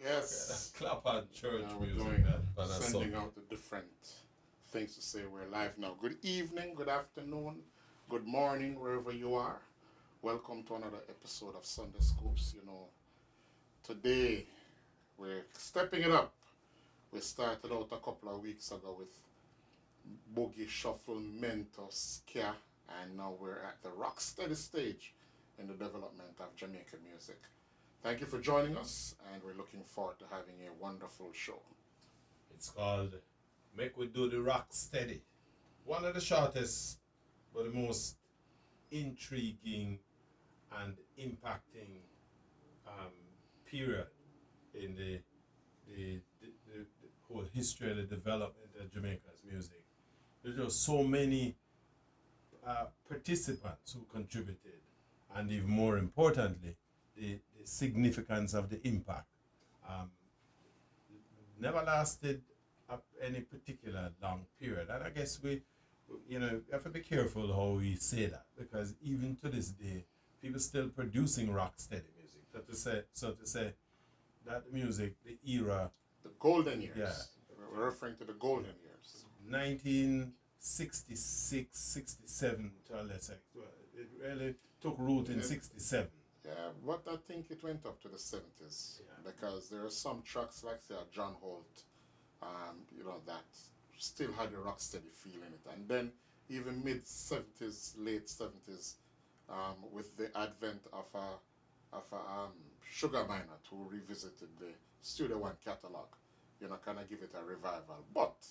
Yes. Clap on church We're music doing that on a sending Sunday. out the different things to say. We're live now. Good evening, good afternoon, good morning, wherever you are. Welcome to another episode of Sunday Scoops. Today we're stepping it up. We started out a couple of weeks ago with boogie, shuffle, mentos, ska, and now we're at the rock steady stage in the development of Jamaican music. Thank you for joining us, and we're looking forward to having a wonderful show. It's called Make We Do the Rock Steady. One of the shortest but the most intriguing and impacting period in the whole history of the development of Jamaica's music. There's just so many participants who contributed, and even more importantly, the significance of the impact. Um, Never lasted up any particular long period, and I guess we have to be careful how we say that, because even to this day, people still producing rock steady music. So to say that the music, the era, The golden years. yeah, We're referring to the golden years. 1966, 67 to a lesser extent. It really took root in 67. Yeah, but I think it went up to the 70s because there are some tracks like say John Holt, that still had a rock steady feel in it. And then even mid 70s, late 70s, with the advent of a Sugar Minot who revisited the Studio One catalog, kind of give it a revival. But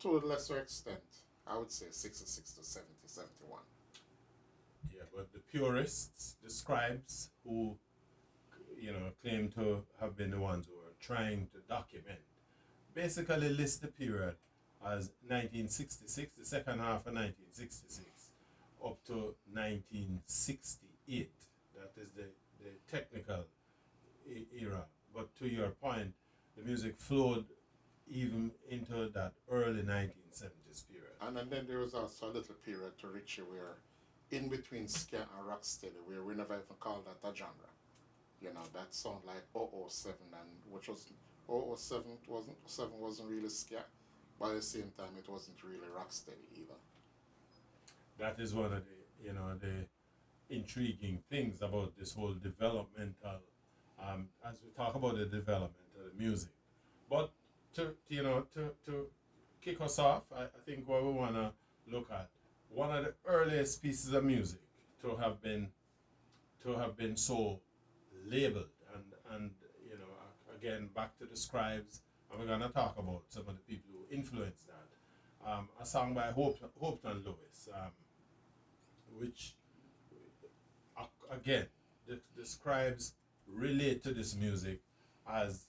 to a lesser extent, I would say 66 to 70, 71. Yeah, but the purists, the scribes, who claim to have been the ones who were trying to document, basically list the period as 1966, the second half of 1966, up to 1968. That is the technical era. But to your point, the music flowed even into that early 1970s period. And then there was also a little period to Richie where in between ska and rocksteady, where we never even called that a genre. That sound like 007, and which was 007 wasn't really ska, but at the same time it wasn't really rocksteady either. That is one of the intriguing things about this whole developmental, as we talk about the development of the music. But to kick us off, I think what we want to look at, one of the earliest pieces of music to have been so labeled, and again, back to the scribes, and we're gonna talk about some of the people who influenced that. A song by Hopeton Lewis, which again, the scribes relate to this music as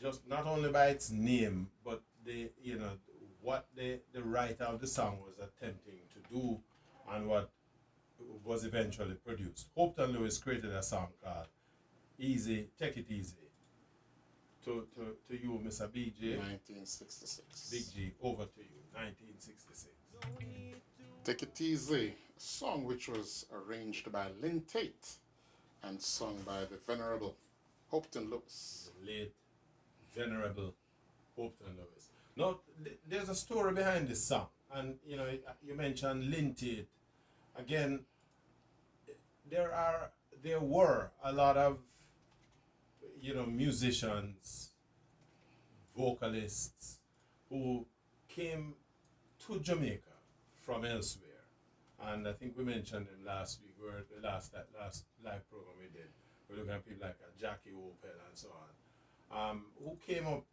just not only by its name, but what the writer of the song was attempting to do, and what was eventually produced. Hopeton Lewis created a song called Easy, Take It Easy. To you, Mr. BJ. 1966. Big G, over to you. 1966. Take It Easy, a song which was arranged by Lynn Tate and sung by the venerable Hopeton Lewis. The late, venerable Hopeton Lewis. Now, there's a story behind this song, and you mentioned Lynn Tate. Again, there were a lot of musicians, vocalists who came to Jamaica from elsewhere, and I think we mentioned them last week, or the last live program we did. We're looking at people like Jackie Opel and so on, who came up,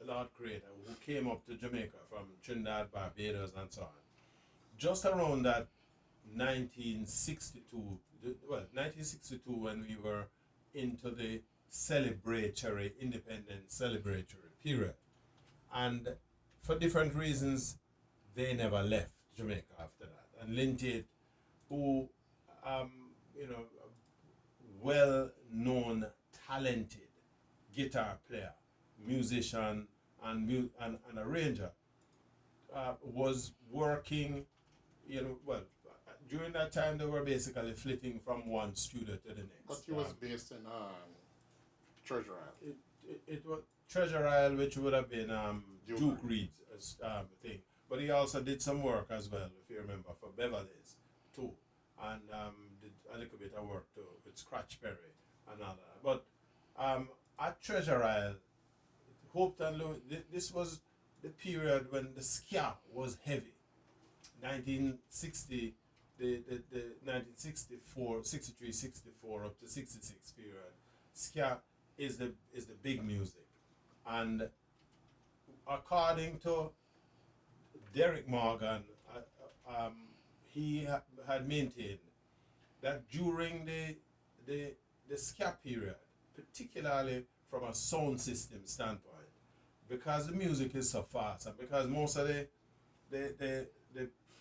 Lord Creator, who came up to Jamaica from Trinidad, Barbados, and so on. Just around that 1962, when we were into the independent celebratory period. And for different reasons, they never left Jamaica after that. And Lynn Tate, who, well-known, talented guitar player, musician, and arranger, was working, during that time they were basically flitting from one studio to the next. But he was based in Treasure Island. it was Treasure Isle, which would have been Duke Reed's thing. But he also did some work as well, if you remember, for Beverly's too, and did a little bit of work too with Scratch Perry and all that. But at Treasure Isle, Hope and Louis, this was the period when the ska was heavy. 1960, the 1964, 63, 64 up to 66 period. Ska is the big music, and according to Derek Morgan, he had maintained that during the ska period, particularly from a sound system standpoint, because the music is so fast, and because most of the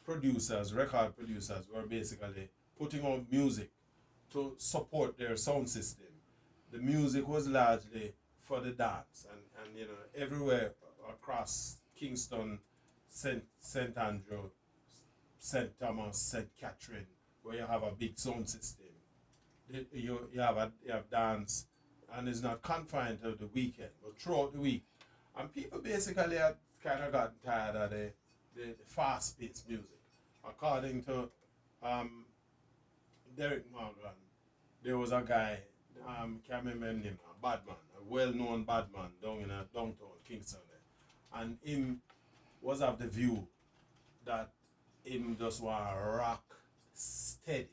producers, record producers, were basically putting out music to support their sound system. The music was largely for the dance, and you know, everywhere across Kingston, St. Andrew, St. Thomas, St. Catherine, where you have a big sound system. You have dance, and it's not confined to the weekend, but throughout the week. And people basically had kind of gotten tired of the fast-paced music. According to Derek Morgan, there was a guy, can't remember his name, a bad man, a well-known bad man down in a downtown Kingston there. And him was of the view that him just want to rock steady.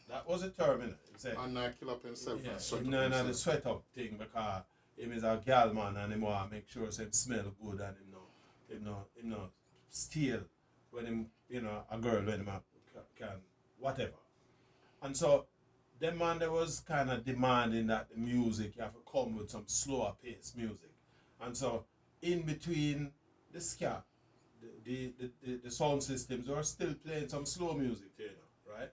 That was a term, innit? He said, And not kill up himself yeah, and sweat him up not the himself. sweat up thing, because him is a gal man and him want to make sure him smell good, and him no steal when him, you know, a girl when him can whatever. And so them man, they was kind of demanding that the music, you have to come with some slower pace music. And so in between the ska, the sound systems were still playing some slow music, you know, right?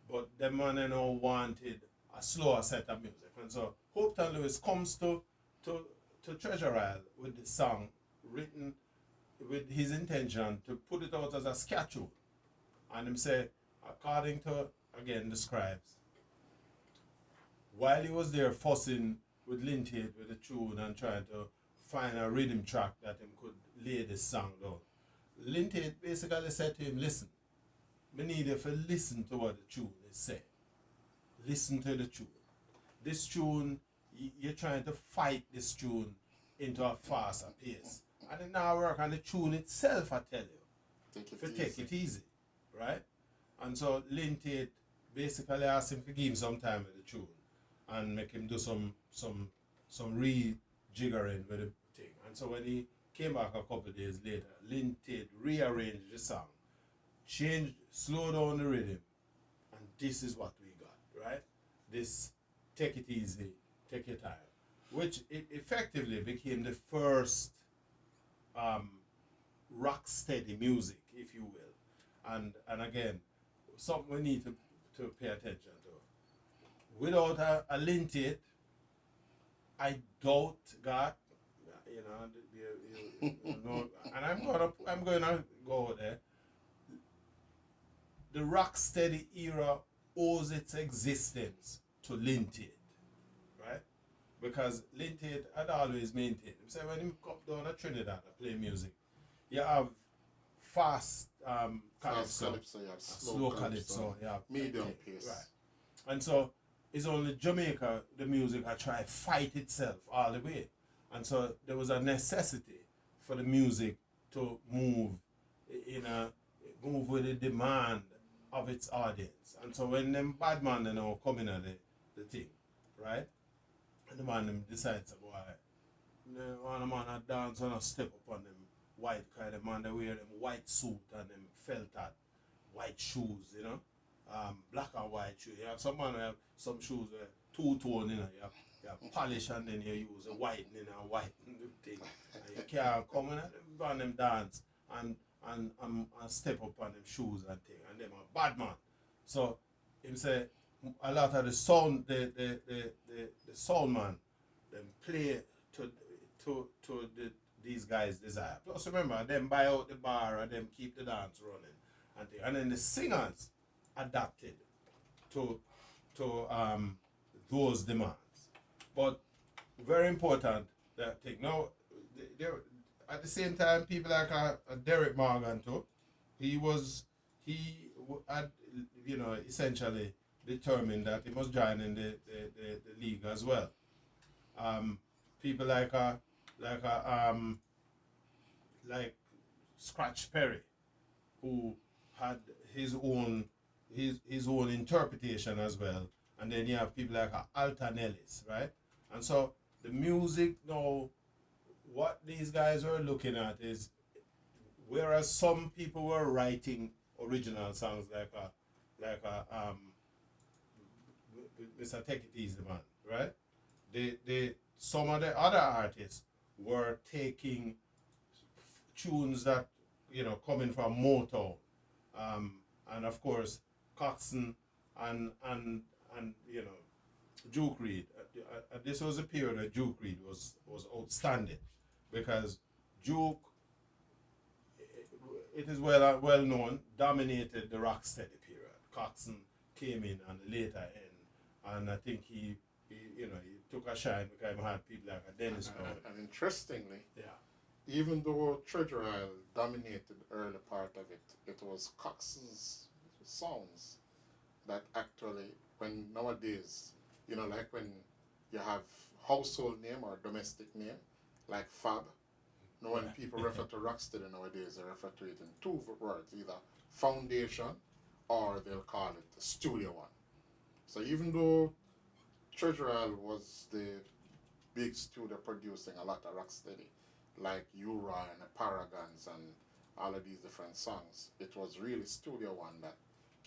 But them man, you know, wanted a slower set of music. And so Hope and Lewis comes to Treasure Isle with the song written with his intention to put it out as a ska tune. And him say, according to, again, the scribes, while he was there fussing with Lintate with the tune and trying to find a rhythm track that him could lay this song down, Lintate basically said to him, listen, we need you to listen to what the tune is saying. Listen to the tune. This tune, you're trying to fight this tune into a faster pace. And it now work on the tune itself, I tell you. Take it easy, right? And so Lintate basically asked him to give him some time with the tune and make him do some rejiggering with the thing. And so when he came back a couple of days later, Lintate rearranged the song, changed, slowed down the rhythm, and this is what we got, right? This take it easy, take your time, which it effectively became the first rock steady music, if you will. And again, something we need to pay attention to. Without a Lintate, I doubt God, you know, and I'm gonna go there. The rock steady era owes its existence to Lintate, right? Because Lintate had always maintained. So when he come down to Trinidad to play music, you have fast calypso, You have slow calypso, you have medium pace. right? And so it's only Jamaica the music had tried to fight itself all the way, and so there was a necessity for the music to move with the demand of its audience. And so when them bad man they now come in at the thing, right? And the man them decides, boy, one man a dance and a step up on them white kind of man, they wear them white suit and them felt hat, white shoes, you know, black and white shoes. You have some man who have some shoes two-tone, you know, you have polish and then you use a whitening and whiten the thing. And you can't come in and them dance and step up on them shoes and thing, and them a bad man. So him say a lot of the sound the sound man them play to these guys' desire. Plus remember them buy out the bar and them keep the dance running and then the singers adapted to those demands. But very important that thing. Now, there at the same time, people like Derek Morgan too. He was had essentially determined that he must join in the league as well. Um, People like like Scratch Perry, who had his own his own interpretation as well. And then you have people like Alton Ellis, right? And so the music now, what these guys were looking at is, whereas some people were writing original songs like Mr. Take It Easy Man, right? They some of the other artists were taking tunes that coming from Motown, and of course Coxsone and Duke Reed. This was a period where Duke Reed was outstanding, because Duke, it is well known, dominated the rocksteady period. Coxsone came in on the later end, and I think he took a shine because he had people like a Dennis Brown. And interestingly, Yeah. even though Treasure Isle dominated the early part of it, it was Cox's songs that actually, when nowadays, like when you have household name or domestic name, like Fab, when people refer to Rocksteady nowadays, they refer to it in two words, either foundation or they'll call it Studio One. So even though Treasure Isle was the big studio producing a lot of Rocksteady, like Ura and the Paragons and all of these different songs, it was really Studio One that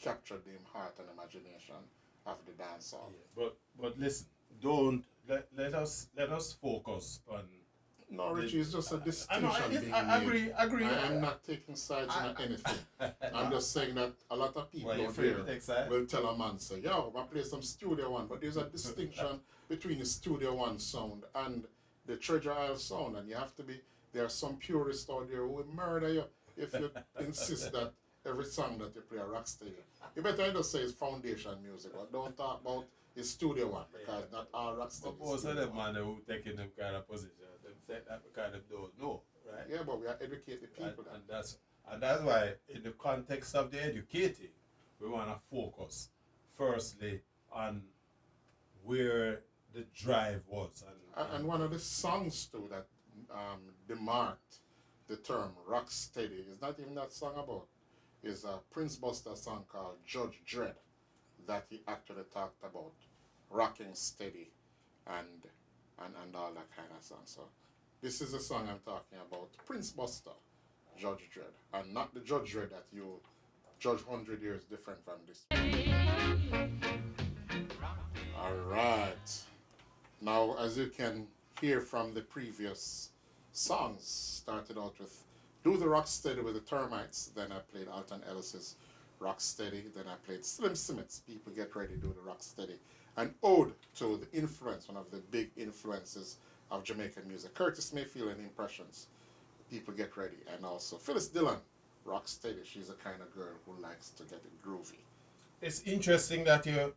captured the heart and imagination of the dancehall. Yeah, but listen, don't let us focus on. No, Richie, it's just a I distinction being made. agree. I'm not taking sides on anything. I'm just saying that a lot of people Well, out there will tell a man, say, yo, I play some Studio One, but there's a distinction between the Studio One sound and the Treasure Isle sound, and you have to be, there are some purists out there who will murder you if you insist that every song that you play a rocksteady. You better just say it's foundation music, but don't talk about it's Studio One, because not all rocksteady. But most of them man who taking them kind of position, them say that because they don't know, right? Yeah, but we are educate the people. And that's why, in the context of the educating, we want to focus firstly on where the drive was. And one of the songs too that demarked the term rock steady is not even that song about, is a Prince Buster song called Judge Dredd, that he actually talked about rocking steady and all that kind of song. So this is the song I'm talking about, Prince Buster, Judge Dredd, and not the Judge Dredd that you judge 100 years different from this. All right. Now, as you can hear from the previous songs, started out with Do the Rock Steady with the Termites, then I played Alton Ellis's Rock Steady, then I played Slim Smith's People Get Ready, Do the Rock Steady, an ode to the influence, one of the big influences of Jamaican music, Curtis Mayfield and Impressions, People Get Ready, and also Phyllis Dillon, Rock Steady. She's the kind of girl who likes to get it groovy. It's interesting that you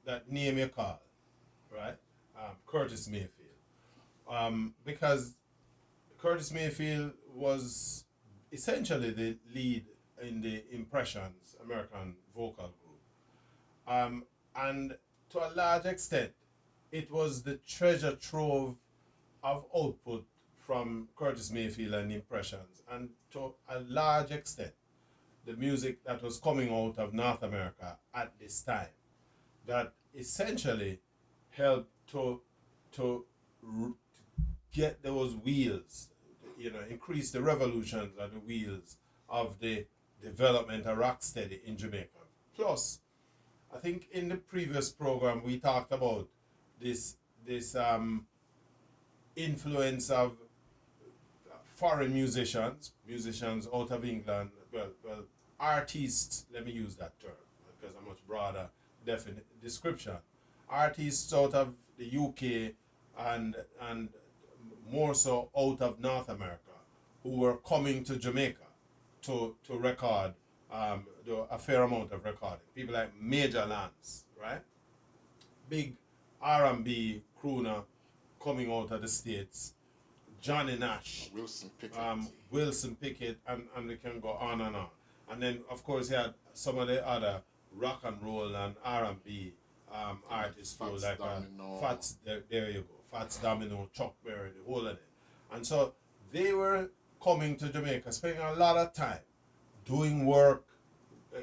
that name you call, right? Curtis Mayfield, because Curtis Mayfield was essentially the lead in the Impressions American vocal group, and to a large extent, it was the treasure trove of output from Curtis Mayfield and Impressions, and to a large extent, the music that was coming out of North America at this time, that essentially helped to get those wheels, increase the revolutions of the wheels of the development of rocksteady in Jamaica. Plus, I think in the previous program we talked about this influence of foreign musicians out of England, well, artists, let me use that term because a much broader description. Artists out of the UK and more so out of North America who were coming to Jamaica to record, do a fair amount of recording. People like Major Lance, right? Big R&B crooner coming out of the States, Johnny Nash, Wilson Pickett. Wilson Pickett, and we can go on and on. And then, of course, you had some of the other rock and roll and R&B artists too, Fats like Domino. Fats, there you go, Fats Domino, Chuck Berry, the whole of it. And so they were coming to Jamaica, spending a lot of time doing work,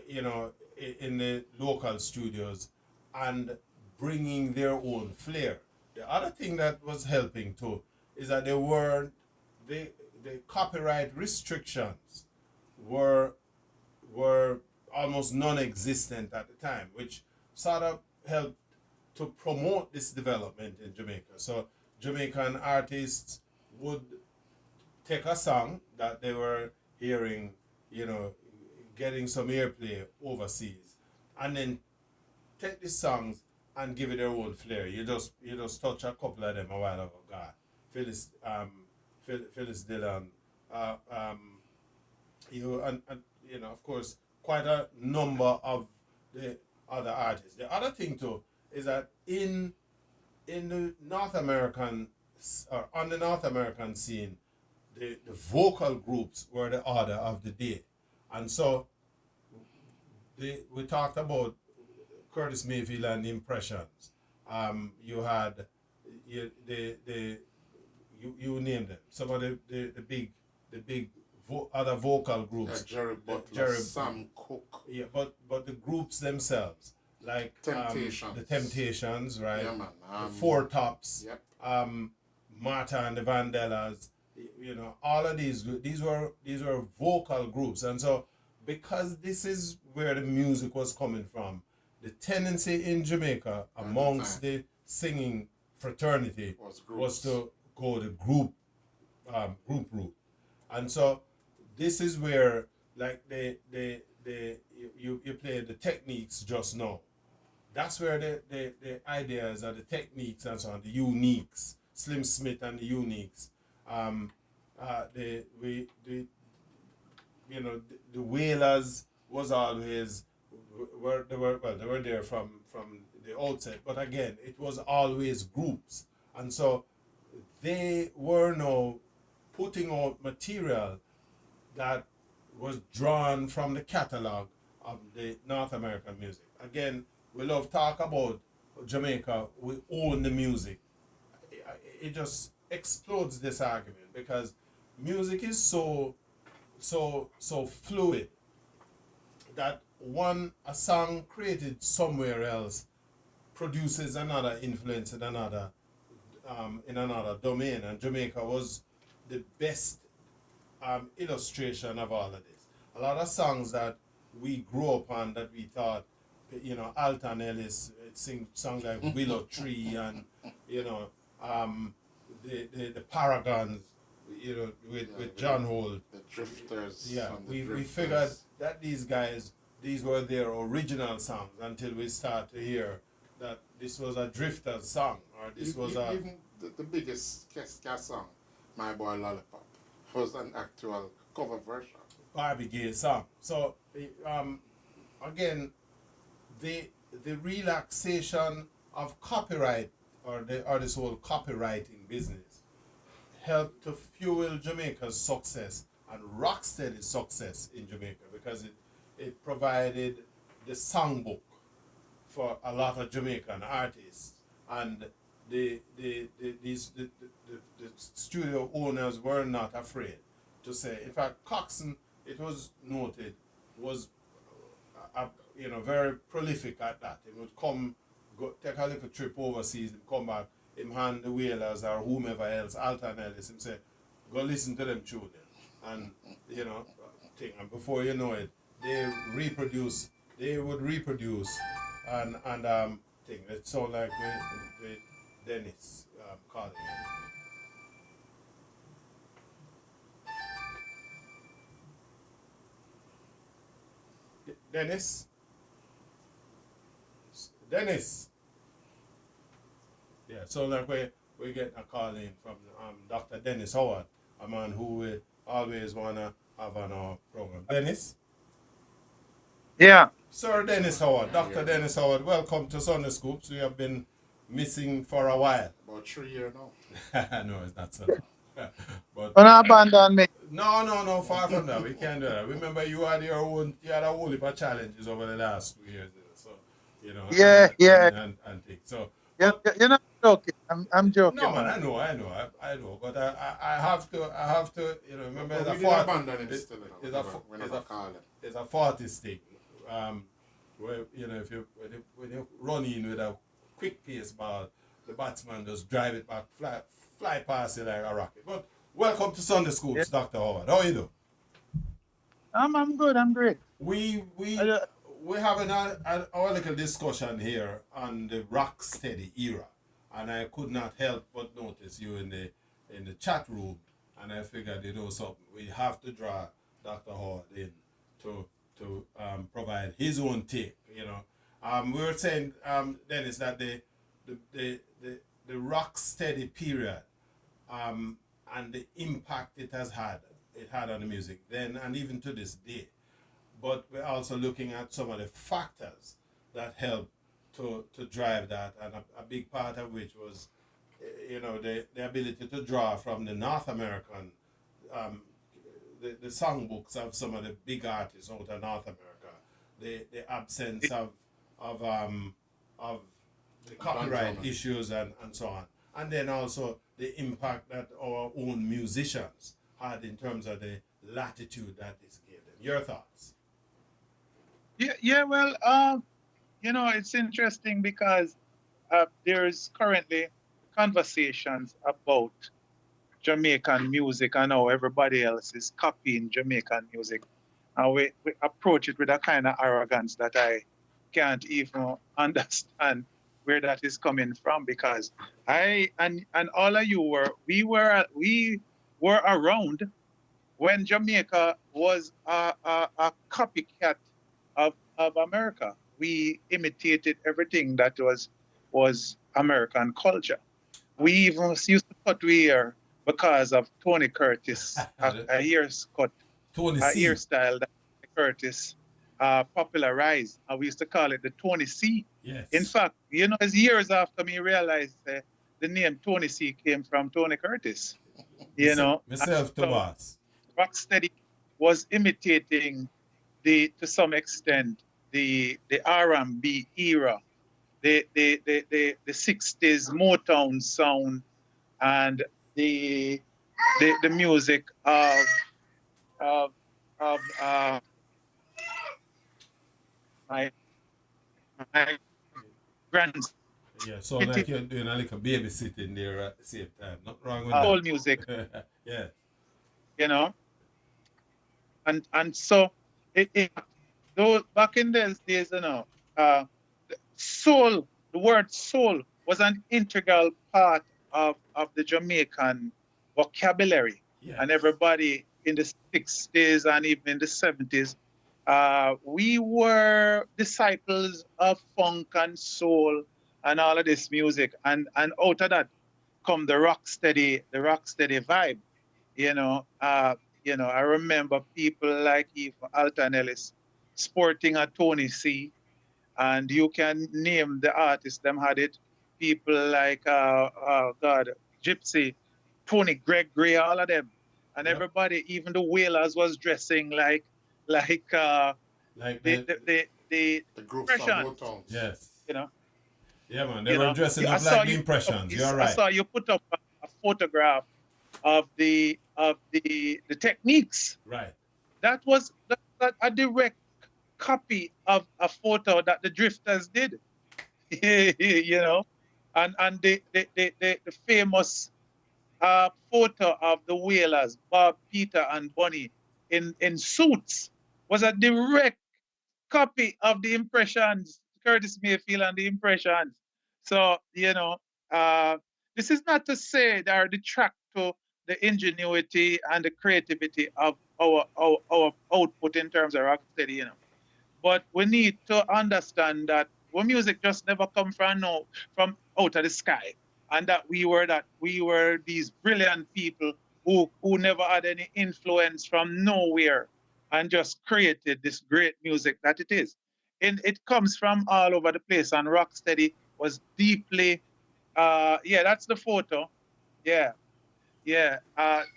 in the local studios and bringing their own flair. The other thing that was helping too is that the copyright restrictions were almost non-existent at the time, which sort of helped to promote this development in Jamaica. So Jamaican artists would take a song that they were hearing, getting some airplay overseas, and then take these songs and give it their own flair. You just touch a couple of them a while ago. God, Phyllis Dillon, uh, um, and of course quite a number of the other artists. The other thing too is that in the North American or on the North American scene, the vocal groups were the order of the day, and so we talked about Curtis Mayfield and the Impressions. You had you named them. Some of the big other vocal groups. Jerry Butler, Sam Cooke. Yeah, but the groups themselves, like Temptations. the Temptations, right? Yeah, man. The Four Tops. Yep. Martha and the Vandellas. All of these were vocal groups, and so because this is where the music was coming from, the tendency in Jamaica amongst the singing fraternity was to go the group route, and so this is where, like, you play the techniques just now. That's where the ideas and the techniques and so on, the uniques, Slim Smith and the uniques, the Wailers was always they were there from the outset, but again it was always groups, and so they were now putting out material that was drawn from the catalog of the North American music. Again, we love talk about Jamaica. We own the music. It just explodes this argument because music is so fluid that a song created somewhere else produces another influence in another domain, and Jamaica was the best illustration of all of this. A lot of songs that we grew up on that we thought, Alton Ellis sing songs like Willow Tree and the Paragons, with John Holt. The Drifters. Yeah, we Drifters. figured that these were their original songs until we start to hear that this was a Drifters song, or this was even the biggest ska song, My Boy Lollipop, was an actual cover version. Barbie Gay song. So again, the relaxation of copyright or this whole copywriting business helped to fuel Jamaica's success and rocksteady success in Jamaica, because it provided the songbook for a lot of Jamaican artists, and the studio owners were not afraid to say. In fact, Coxsone, it was noted, was very prolific at that. He would take a little trip overseas and come back, him hand the Wailers or whomever else, Alton Ellis, and say, go listen to them tune. And and before you know it, they would reproduce and thing. It sound like with Dennis calling it. Dennis? Yeah, so like we get a call in from Dr. Dennis Howard, a man who we always wanna have on our program. Dennis? Yeah, Sir Dennis Howard, Dr. Dennis Howard, welcome to Sunday Scoops. We have been missing for a while. About 3 years now. No, it's not so long. But Don't abandon me. no, no, no, far from that. We can't do that. Remember, you had a whole heap of challenges over the last 2 years, so Yeah, yeah. and things. So, You, but you're not joking. I'm no, joking, man, man. I know. But I have to, remember, But it's a we didn't 40, abandon him still, it's we a, never, fo- we it's never a, call him. it's a 40 stick. Where if you when you run in with a quick pace ball, the batsman just drive it back, fly past it like a rocket. But welcome to Sunday Yeah. Scoops, Dr. Howard. How are you doing? I'm good. I'm great. We I, we we're having our little discussion here on the rock steady era, and I could not help but notice you in the chat room, and I figured something. We have to draw Dr. Howard in to provide his own take. We were saying, Dennis, that the the the, the rock steady period, um, and the impact it had on the music then and even to this day, but we're also looking at some of the factors that help to drive that, and a big part of which was, the ability to draw from the North American, um, the songbooks of some of the big artists out of North America, the absence of the Don copyright Drummond. issues and so on, and then also the impact that our own musicians had in terms of the latitude that this gave them. Your thoughts? yeah, yeah. Well, it's interesting because there's currently conversations about Jamaican music and how everybody else is copying Jamaican music. And we approach it with a kind of arrogance that I can't even understand where that is coming from, because I and all of you were around when Jamaica was a copycat of America. We imitated everything that was American culture. We even used to cut we hair because of Tony Curtis, a Tony a C. hairstyle that Curtis popularized. And we used to call it the Tony C. In Yes. fact, it's years after me realized the name Tony C came from Tony Curtis. And Myself to so boss. Rocksteady was imitating to some extent the R&B era, the 60s Motown sound, and the the music of of my my grandson. Yeah, so like you're doing a little babysitting there at the same time. Not wrong with Soul that. music, Yeah. you know, and so it those back in those days, uh, soul, the word soul was an integral part of the Jamaican vocabulary. And Yes. everybody in the 60s and even in the 70s, we were disciples of funk and soul and all of this music. And out of that come the rock steady vibe. You know, uh, I remember people like even Alton Ellis sporting a Tony C, and you can name the artists them had it. People like God, Gypsy, Tony Gregory, all of them, and Yep. everybody, even the Wailers was dressing like Like the The groups from both impressions, towns. yes. you know, Yeah, man. They you were know. dressing I up saw like the you put up, impressions. You're I right. saw you put up a photograph of the techniques. Right. That a direct copy of a photo that the Drifters did. you know, and the famous photo of the Whalers, Bob, Peter, and Bonnie in suits, was a direct copy of the impressions, Curtis Mayfield and the impressions. So, uh, this is not to say that or detract to the ingenuity and the creativity of our output in terms of rocksteady, but we need to understand that our music just never come from from out of the sky, and that we were these brilliant people who never had any influence from nowhere and just created this great music that it is. And it comes from all over the place, and Rocksteady was deeply Yeah, that's the photo. Yeah, yeah.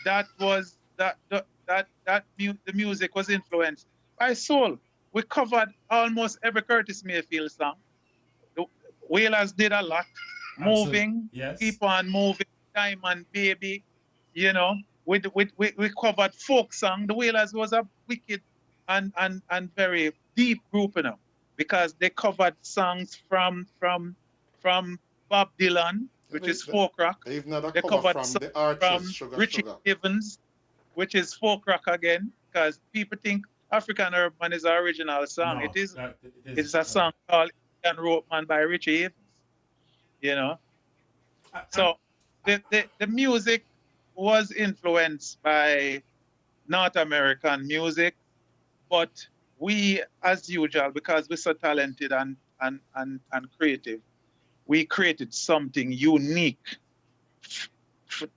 That was the music was influenced by soul. We covered almost every Curtis Mayfield song. The Wailers did a lot. Absolutely. Moving, Yes. keep on moving, Diamond Baby, you know. We covered folk song. The Wailers was a wicked and very deep group, you know, because they covered songs from Bob Dylan, which They, is they, folk rock. they even had a They cover covered from songs the Arches, from Sugar Richie Sugar. Evans, which is folk rock again, because people think African Urban is an original song. It No, is. that it is. It's a song called Indian Rope Man by Richie Evans, you know. And So the music was influenced by North American music, but we, as usual, because we're so talented and creative, we created something unique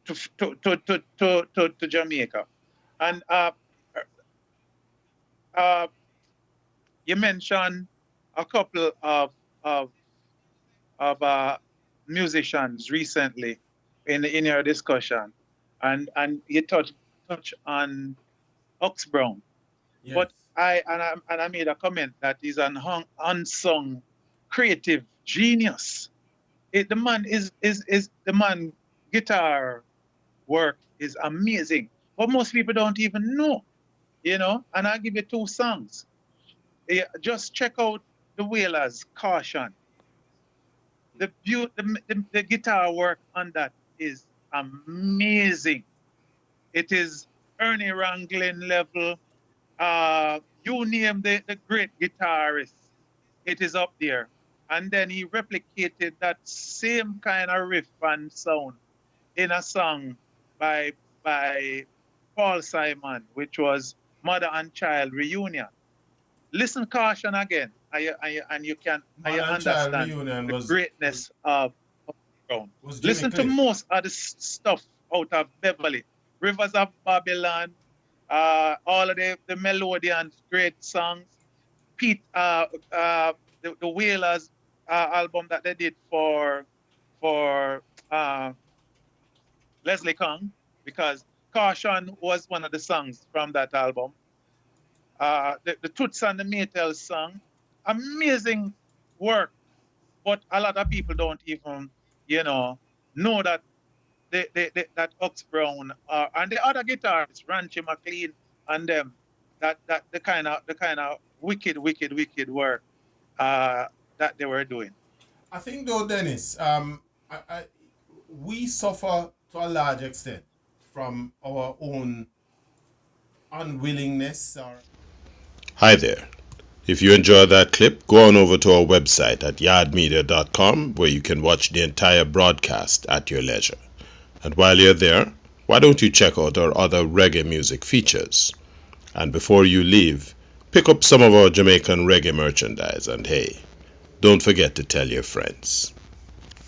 to Jamaica. And uh, you mentioned a couple of of musicians recently in your discussion, and you touch on Ox Brown, yes, but I made a comment that he's an unsung creative genius. The man is the man guitar work is amazing, but most people don't even know, you know. And I'll give you two songs. Yeah, just check out the Wailers, Caution. The guitar work on that is amazing. It is Ernie Ranglin level. You name the great guitarist, it is up there. And then he replicated that same kind of riff and sound in a song by by Paul Simon, which was Mother and Child Reunion. Listen Caution again, and you can Man and Child understand reunion the was greatness of Brown. was Jimmy Listen to Cliff. most of the stuff out of Beverly, Rivers of Babylon, all of the melodious great songs. Pete, the Wailers album that they did for uh, Leslie Kong, because Caution was one of the songs from that album. The Toots and the Maytals song, amazing work, but a lot of people don't even, you know that that Ox Brown and the other guitarists, Ranchi McLean and them, that the kind of wicked work uh, that they were doing. I think though, Dennis, we suffer to a large extent from our own unwillingness or Hi there. If you enjoyed that clip, go on over to our website at yardmedia.com where you can watch the entire broadcast at your leisure. And while you're there, why don't you check out our other reggae music features? And before you leave, pick up some of our Jamaican reggae merchandise and hey, don't forget to tell your friends.